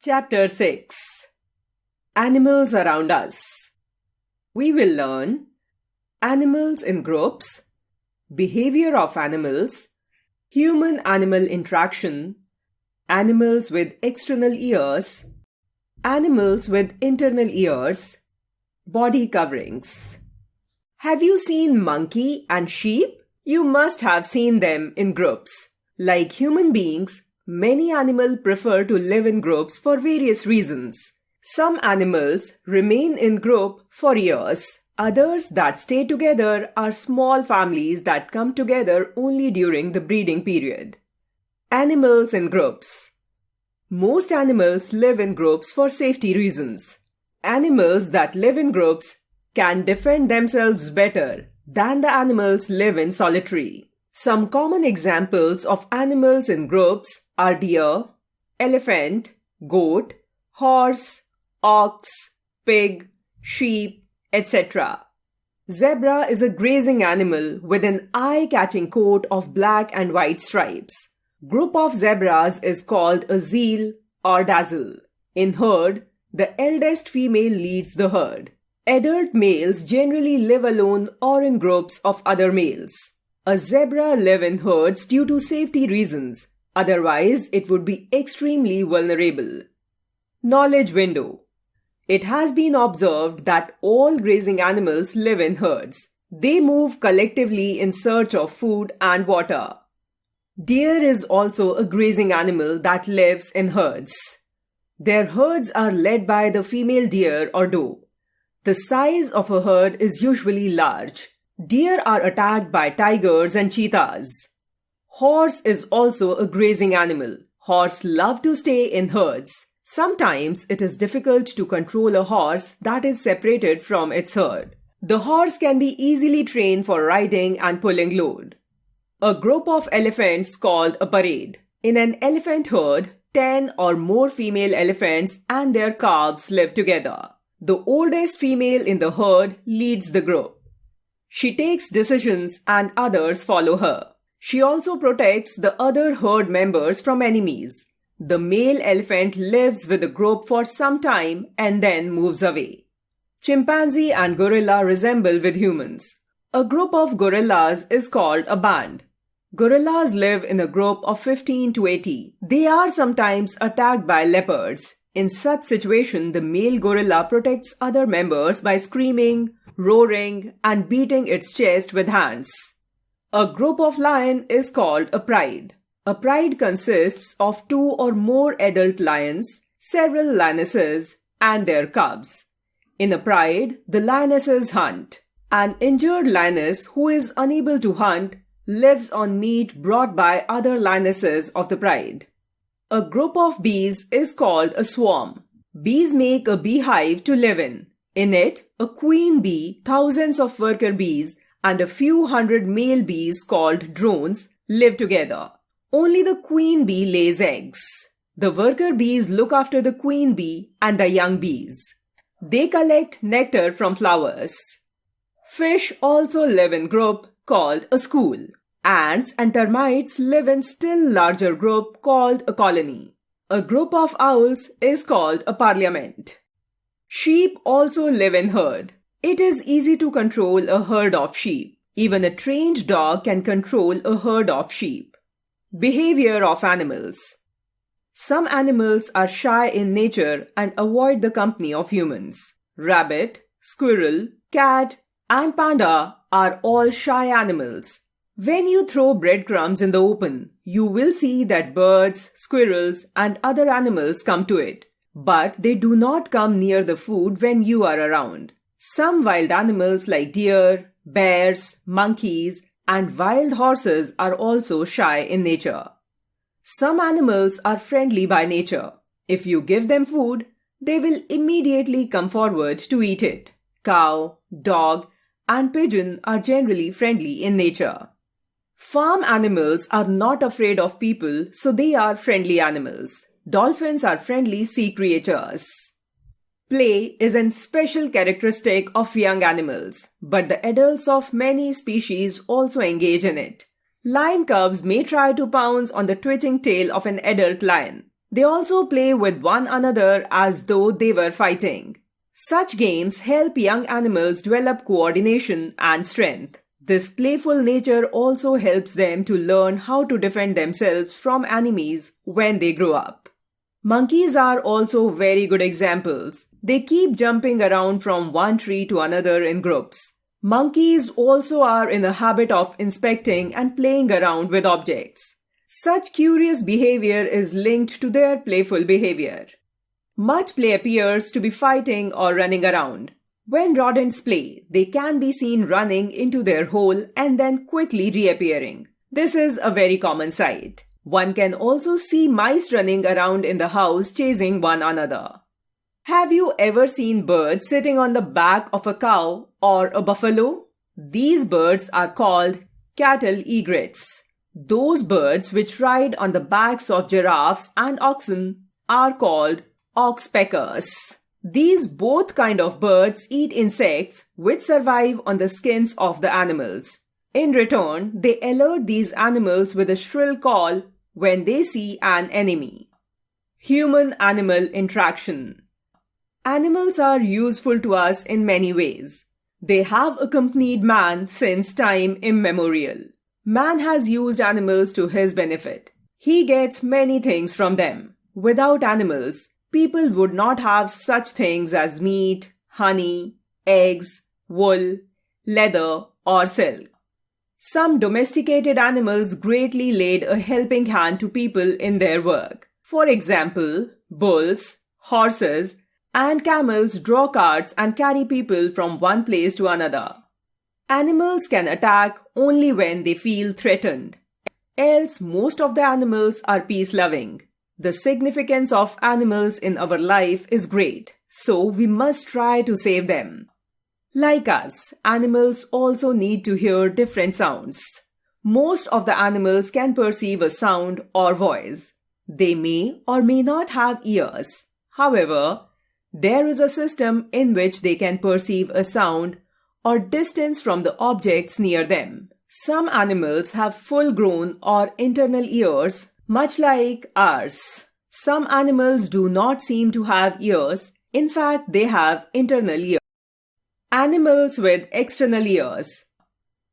Chapter 6 Animals Around Us. We will learn animals in groups, behavior of animals, human-animal interaction, animals with external ears, animals with internal ears, body coverings. Have you seen monkey and sheep? You must have seen them in groups. Like human beings, many animals prefer to live in groups for various reasons. Some animals remain in group for years. Others that stay together are small families that come together only during the breeding period. Animals in groups. Most animals live in groups for safety reasons. Animals that live in groups can defend themselves better than the animals live in solitary. Some common examples of animals in groups are deer, elephant, goat, horse, ox, pig, sheep, etc. Zebra is a grazing animal with an eye-catching coat of black and white stripes. Group of zebras is called a zeal or dazzle. In herd, the eldest female leads the herd. Adult males generally live alone or in groups of other males. A zebra lives in herds due to safety reasons, otherwise it would be extremely vulnerable. Knowledge window. It has been observed that all grazing animals live in herds. They move collectively in search of food and water. Deer is also a grazing animal that lives in herds. Their herds are led by the female deer or doe. The size of a herd is usually large. Deer are attacked by tigers and cheetahs. Horse is also a grazing animal. Horse love to stay in herds. Sometimes it is difficult to control a horse that is separated from its herd. The horse can be easily trained for riding and pulling load. A group of elephants called a parade. In an elephant herd, 10 or more female elephants and their calves live together. The oldest female in the herd leads the group. She takes decisions and others follow her. She also protects the other herd members from enemies. The male elephant lives with the group for some time and then moves away. Chimpanzee and gorilla resemble with humans. A group of gorillas is called a band. Gorillas live in a group of 15 to 80. They are sometimes attacked by leopards. In such situation, the male gorilla protects other members by screaming, roaring, and beating its chest with hands. A group of lion is called a pride. A pride consists of 2 or more adult lions, several lionesses, and their cubs. In a pride, the lionesses hunt. An injured lioness who is unable to hunt lives on meat brought by other lionesses of the pride. A group of bees is called a swarm. Bees make a beehive to live in. In it, a queen bee, thousands of worker bees, and a few hundred male bees called drones live together. Only the queen bee lays eggs. The worker bees look after the queen bee and the young bees. They collect nectar from flowers. Fish also live in group called a school. Ants and termites live in still larger group called a colony. A group of owls is called a parliament. Sheep also live in herd. It is easy to control a herd of sheep. Even a trained dog can control a herd of sheep. Behavior of animals. Some animals are shy in nature and avoid the company of humans. Rabbit, squirrel, cat, and panda are all shy animals. When you throw breadcrumbs in the open, you will see that birds, squirrels, and other animals come to it. But they do not come near the food when you are around. Some wild animals like deer, bears, monkeys, and wild horses are also shy in nature. Some animals are friendly by nature. If you give them food, they will immediately come forward to eat it. Cow, dog, and pigeon are generally friendly in nature. Farm animals are not afraid of people, so they are friendly animals. Dolphins are friendly sea creatures. Play is a special characteristic of young animals, but the adults of many species also engage in it. Lion cubs may try to pounce on the twitching tail of an adult lion. They also play with one another as though they were fighting. Such games help young animals develop coordination and strength. This playful nature also helps them to learn how to defend themselves from enemies when they grow up. Monkeys are also very good examples. They keep jumping around from one tree to another in groups. Monkeys also are in a habit of inspecting and playing around with objects. Such curious behavior is linked to their playful behavior. Much play appears to be fighting or running around. When rodents play, they can be seen running into their hole and then quickly reappearing. This is a very common sight. One can also see mice running around in the house chasing one another. Have you ever seen birds sitting on the back of a cow or a buffalo? These birds are called cattle egrets. Those birds which ride on the backs of giraffes and oxen are called oxpeckers. These both kind of birds eat insects which survive on the skins of the animals. In return, they alert these animals with a shrill call when they see an enemy. Human-animal interaction. Animals are useful to us in many ways. They have accompanied man since time immemorial. Man has used animals to his benefit. He gets many things from them. Without animals, people would not have such things as meat, honey, eggs, wool, leather, or silk. Some domesticated animals greatly laid a helping hand to people in their work. For example, bulls, horses, and camels draw carts and carry people from one place to another. Animals can attack only when they feel threatened. Else, most of the animals are peace-loving. The significance of animals in our life is great, so we must try to save them. Like us, animals also need to hear different sounds. Most of the animals can perceive a sound or voice. They may or may not have ears. However, there is a system in which they can perceive a sound or distance from the objects near them. Some animals have full-grown or internal ears, much like ours. Some animals do not seem to have ears. In fact, they have internal ears. Animals with external ears.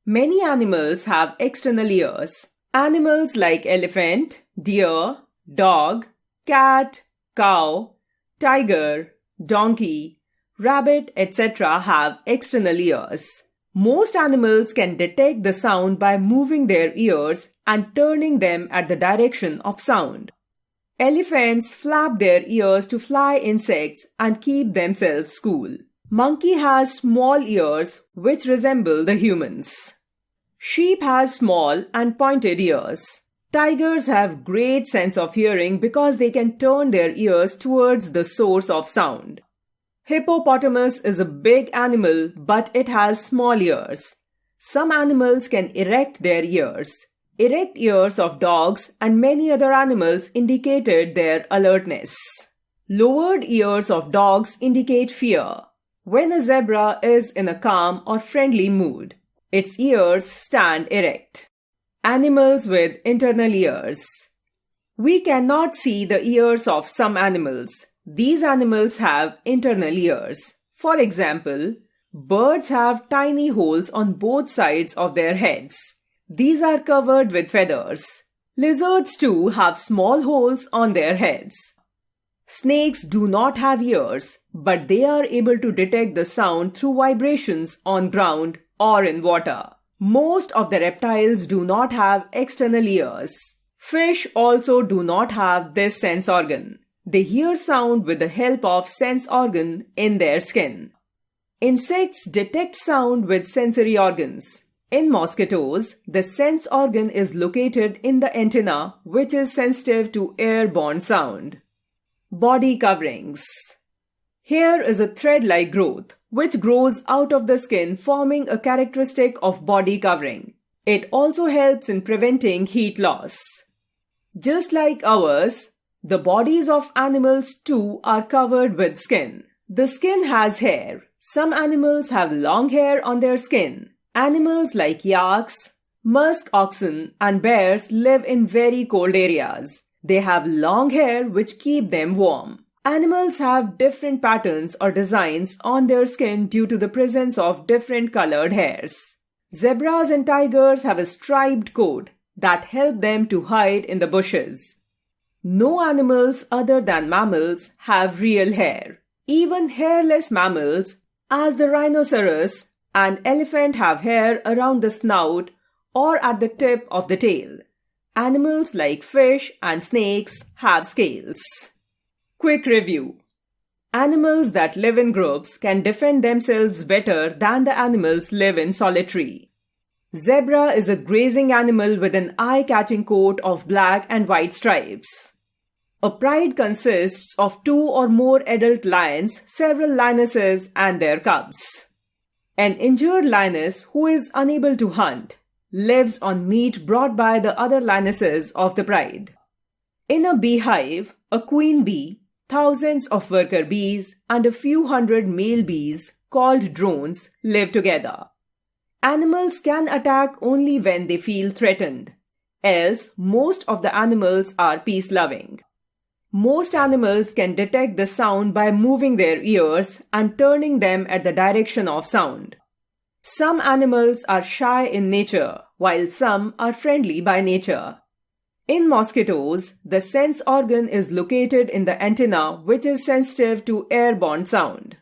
Many animals have external ears. Animals like elephant, deer, dog, cat, cow, tiger, donkey, rabbit, etc. have external ears. Most animals can detect the sound by moving their ears and turning them at the direction of sound. Elephants flap their ears to fly insects and keep themselves cool. Monkey has small ears which resemble the humans. Sheep has small and pointed ears. Tigers have great sense of hearing because they can turn their ears towards the source of sound. Hippopotamus is a big animal, but it has small ears. Some animals can erect their ears. Erect ears of dogs and many other animals indicated their alertness. Lowered ears of dogs indicate fear. When a zebra is in a calm or friendly mood, its ears stand erect. Animals with internal ears. We cannot see the ears of some animals. These animals have internal ears. For example, birds have tiny holes on both sides of their heads. These are covered with feathers. Lizards too have small holes on their heads. Snakes do not have ears, but they are able to detect the sound through vibrations on ground or in water. Most of the reptiles do not have external ears. Fish also do not have this sense organ. They hear sound with the help of sense organ in their skin. Insects detect sound with sensory organs. In mosquitoes, the sense organ is located in the antenna, which is sensitive to airborne sound. Body coverings. Hair is a thread-like growth, which grows out of the skin, forming a characteristic of body covering. It also helps in preventing heat loss. Just like ours, the bodies of animals too are covered with skin. The skin has hair. Some animals have long hair on their skin. Animals like yaks, musk oxen, and bears live in very cold areas. They have long hair which keep them warm. Animals have different patterns or designs on their skin due to the presence of different colored hairs. Zebras and tigers have a striped coat that help them to hide in the bushes. No animals other than mammals have real hair. Even hairless mammals, as the rhinoceros and elephant, have hair around the snout or at the tip of the tail. Animals like fish and snakes have scales. Quick review. Animals that live in groups can defend themselves better than the animals live in solitary. Zebra is a grazing animal with an eye-catching coat of black and white stripes. A pride consists of 2 or more adult lions, several lionesses, and their cubs. An injured lioness who is unable to hunt lives on meat brought by the other lionesses of the pride. In a beehive, a queen bee, thousands of worker bees, and a few hundred male bees, called drones, live together. Animals can attack only when they feel threatened. Else, most of the animals are peace-loving. Most animals can detect the sound by moving their ears and turning them at the direction of sound. Some animals are shy in nature, while some are friendly by nature. In mosquitoes, the sense organ is located in the antenna, which is sensitive to airborne sound.